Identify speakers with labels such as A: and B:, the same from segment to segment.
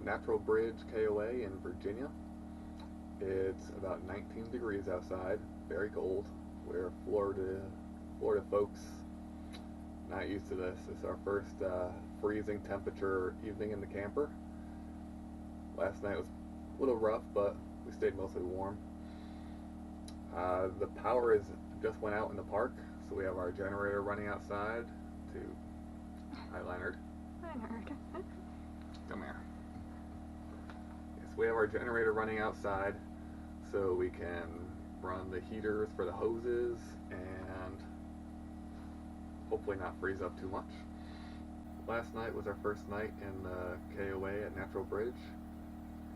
A: Natural Bridge, KOA in Virginia. It's about 19 degrees outside, very cold. We're Florida folks, not used to this. It's our first freezing temperature evening in the camper. Last night was a little rough, but we stayed mostly warm. The power just went out in the park, so we have our generator running outside to... Hi, Leonard.
B: Leonard.
A: Come here. Yes, we have our generator running outside, so we can run the heaters for the hoses and hopefully not freeze up too much. Last night was our first night in the KOA at Natural Bridge,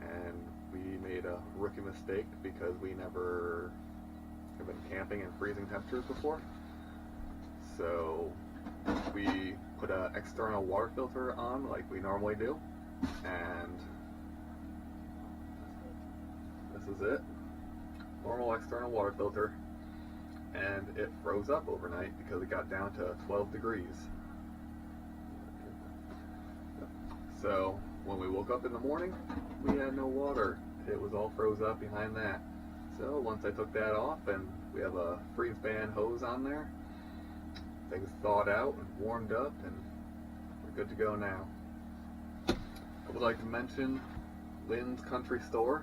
A: and we made a rookie mistake because we never have been camping in freezing temperatures before. So we put an external water filter on like we normally do, and this is it. Normal external water filter, and it froze up overnight because it got down to 12 degrees. So when we woke up in the morning, we had no water. It was all froze up behind that. So once I took that off, and we have a freeze band hose on there, things thawed out and warmed up, and we're good to go now. I would like to mention Lynn's Country Store.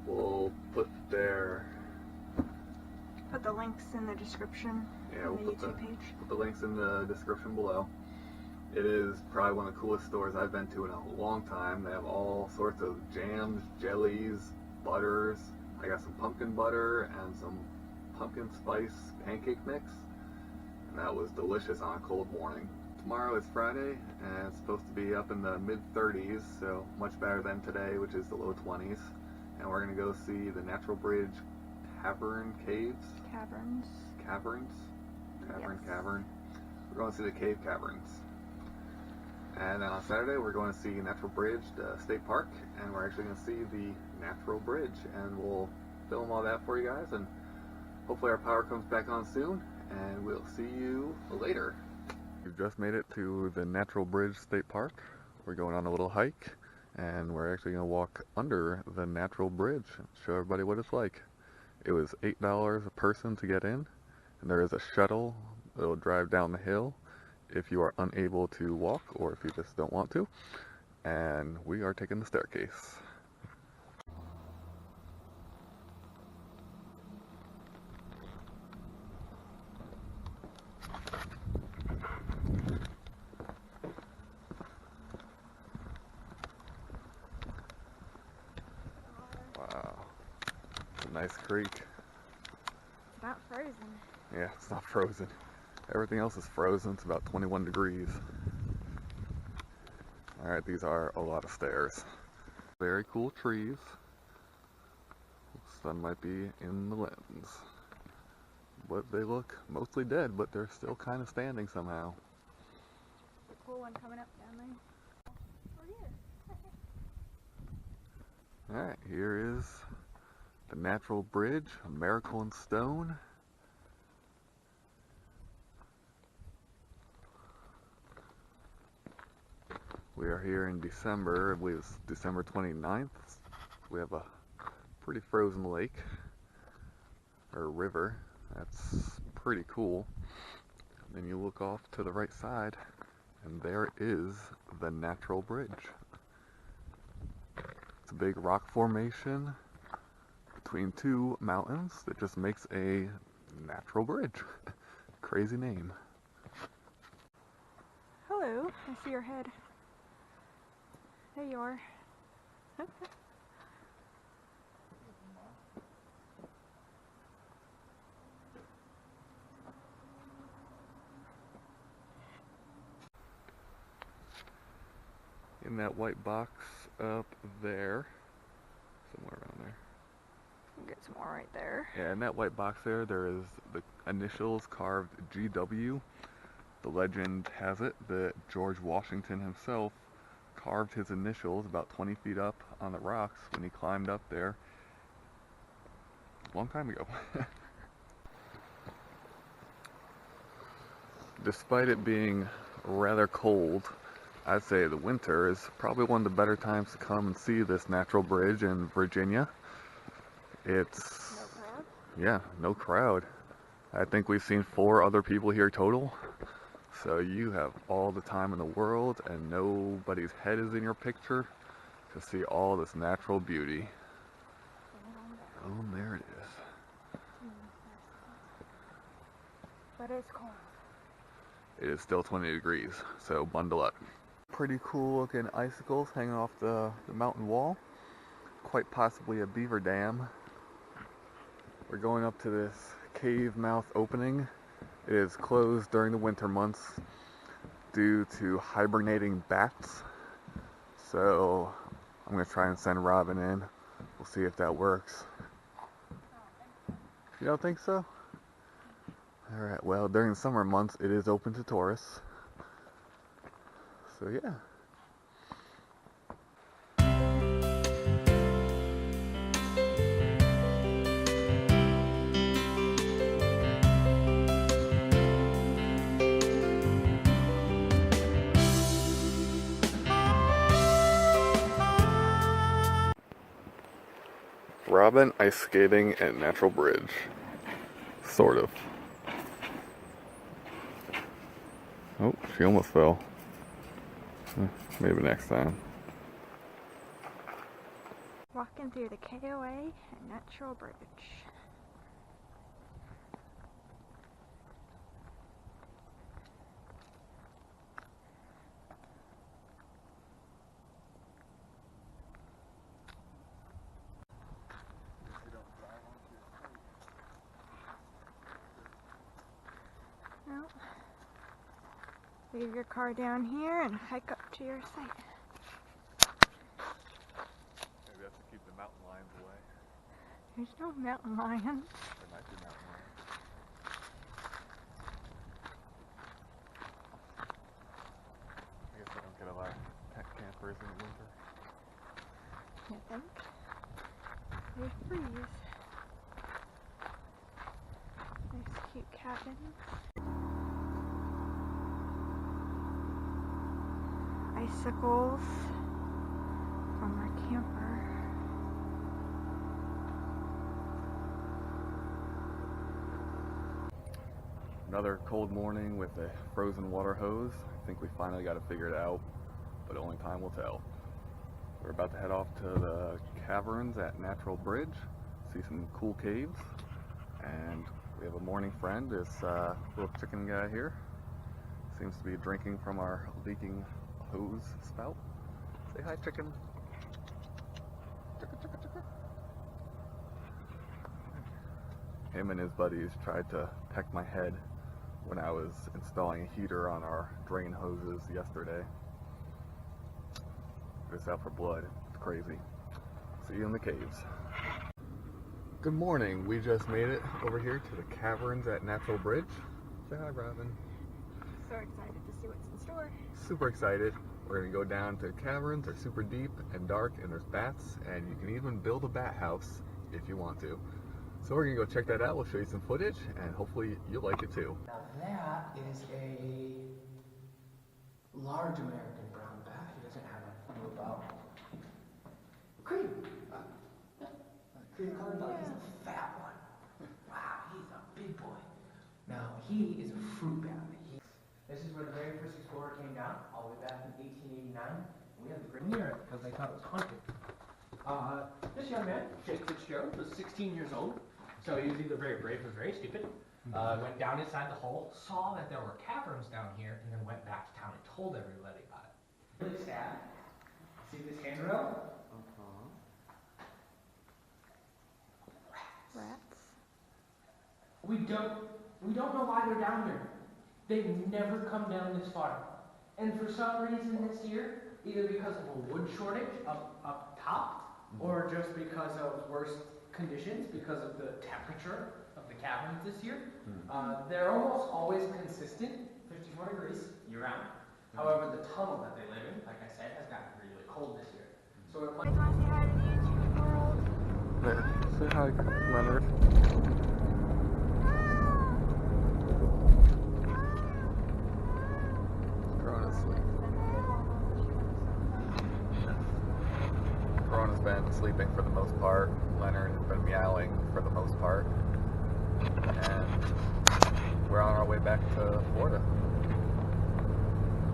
A: We'll put the
B: links in the description.
A: Yeah,
B: on
A: we'll
B: the YouTube page.
A: Put the links in the description below. It is probably one of the coolest stores I've been to in a long time. They have all sorts of jams, jellies, butters. I got some pumpkin butter and some pumpkin spice pancake mix, and that was delicious on a cold morning. Tomorrow is Friday, and it's supposed to be up in the mid-30s, so much better than today, which is the low 20s. And we're going to go see the Natural Bridge Caverns. Yes. Cavern. We're going to see the cave caverns. And then on Saturday, we're going to see Natural Bridge, the state park, and we're actually going to see the Natural Bridge, and we'll film all that for you guys, and hopefully our power comes back on soon, and we'll see you later. We've just made it to the Natural Bridge State Park. We're going on a little hike, and we're actually going to walk under the Natural Bridge and show everybody what it's like. It was $8 a person to get in, and there is a shuttle that'll drive down the hill if you are unable to walk or if you just don't want to. And we are taking the staircase. Wow, it's a nice creek.
B: It's not frozen.
A: Yeah, it's not frozen. Everything else is frozen. It's about 21 degrees. Alright, these are a lot of stairs. Very cool trees. The sun might be in the lens. But they look mostly dead, but they're still kind of standing somehow.
B: The cool one coming up down there.
A: Alright, here is the Natural Bridge, a miracle in stone. We are here in December, I believe it's December 29th. We have a pretty frozen lake, or river. That's pretty cool. Then you look off to the right side, and there is the Natural Bridge. It's a big rock formation between two mountains that just makes a natural bridge. Crazy name.
B: Hello, I see your head. There you are.
A: In that white box up there, somewhere around there.
B: Get some more right there.
A: Yeah, in that white box there is the initials carved GW. The legend has it that George Washington himself carved his initials about 20 feet up on the rocks when he climbed up there a long time ago. Despite it being rather cold, I'd say the winter is probably one of the better times to come and see this natural bridge in Virginia. It's,
B: No crowd?
A: yeah, no crowd. I think we've seen 4 other people here total. So you have all the time in the world and nobody's head is in your picture to see all this natural beauty. Oh, there it is.
B: But it's cold.
A: It is still 20 degrees, so bundle up. Pretty cool looking icicles hanging off the mountain wall. Quite possibly a beaver dam. We're going up to this cave mouth opening. It is closed during the winter months due to hibernating bats. So I'm going to try and send Robin in. We'll see if that works. You don't think so? Alright, well, during the summer months it is open to tourists. So yeah. Robin ice skating at Natural Bridge. Sort of. Oh, she almost fell. Maybe next time.
B: Walking through the KOA and Natural Bridge. No. Leave your car down here and hike up to your site.
A: Maybe that's to keep the mountain lions away.
B: There's no mountain lions.
A: There might be mountain lions. I guess I don't get a lot of pet campers in the winter.
B: You think? They freeze. Nice cute cabins. Icicles from our camper.
A: Another cold morning with a frozen water hose. I think we finally got it figured out, but only time will tell. We're about to head off to the caverns at Natural Bridge, see some cool caves, and we have a morning friend, this little chicken guy here. Seems to be drinking from our leaking hose spout. Say hi, chicken. Chicka, chicka, chicka. Him and his buddies tried to peck my head when I was installing a heater on our drain hoses yesterday. Just out for blood. It's crazy. See you in the caves. Good morning. We just made it over here to the caverns at Natural Bridge. Say hi, Robin.
B: So excited to see what's in store.
A: Super excited. We're gonna go down to the caverns. They're super deep and dark, and there's bats, and you can even build a bat house if you want to. So we're gonna go check that out. We'll show you some footage, and hopefully you'll like it too.
C: Now that is a large American brown bat. He doesn't have a clue about cream. Cream colored dog. He's a fat one. Wow, he's a big boy. Now he is a fruit bat. This is where the very first explorer came down, all the way back in 1889. We had the great mirror because they thought it was haunted. This young man, Jake Fitzgerald, was 16 years old. So he was either very brave or very stupid. Went down inside the hole, saw that there were caverns down here, and then went back to town and told everybody about it. Really sad. See this handrail?
B: Rats.
C: We don't know why they're down here. They've never come down this far. And for some reason this year, either because of a wood shortage up top, or just because of worse conditions, because of the temperature of the caverns this year, they're almost always consistent, 54 degrees year round. However, the tunnel that they live in, like I said, has gotten really cold this year. So it might...
B: You want to say hi to the YouTube world?
A: Yeah, say hi, Leonard. They're on asleep. Everyone has been sleeping for the most part. Leonard has been meowing for the most part. And we're on our way back to Florida.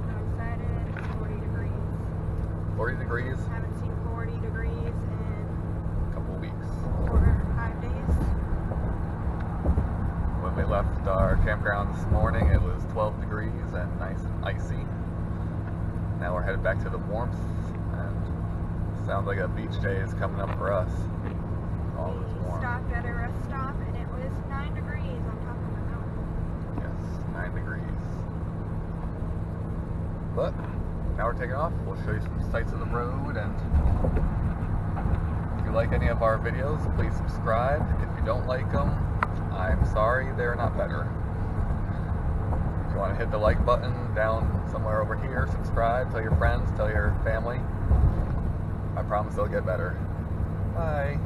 B: I'm excited. It's 40 degrees.
A: 40 degrees,
B: Haven't seen 40 degrees in
A: a couple weeks.
B: 4 or 5 days.
A: When we left our campground this morning, it was 12 degrees and nice and icy. Now we're headed back to the warmth, and sounds like a beach day is coming up for us. All is
B: We
A: warm.
B: stopped at a rest stop and it was 9 degrees on top of the mountain.
A: Yes, 9 degrees. But now we're taking off. We'll show you some sights of the road, and if you like any of our videos, please subscribe. If you don't like them, I'm sorry, they're not better. If you want to hit the like button down somewhere over here, subscribe, tell your friends, tell your family. I promise they'll get better. Bye.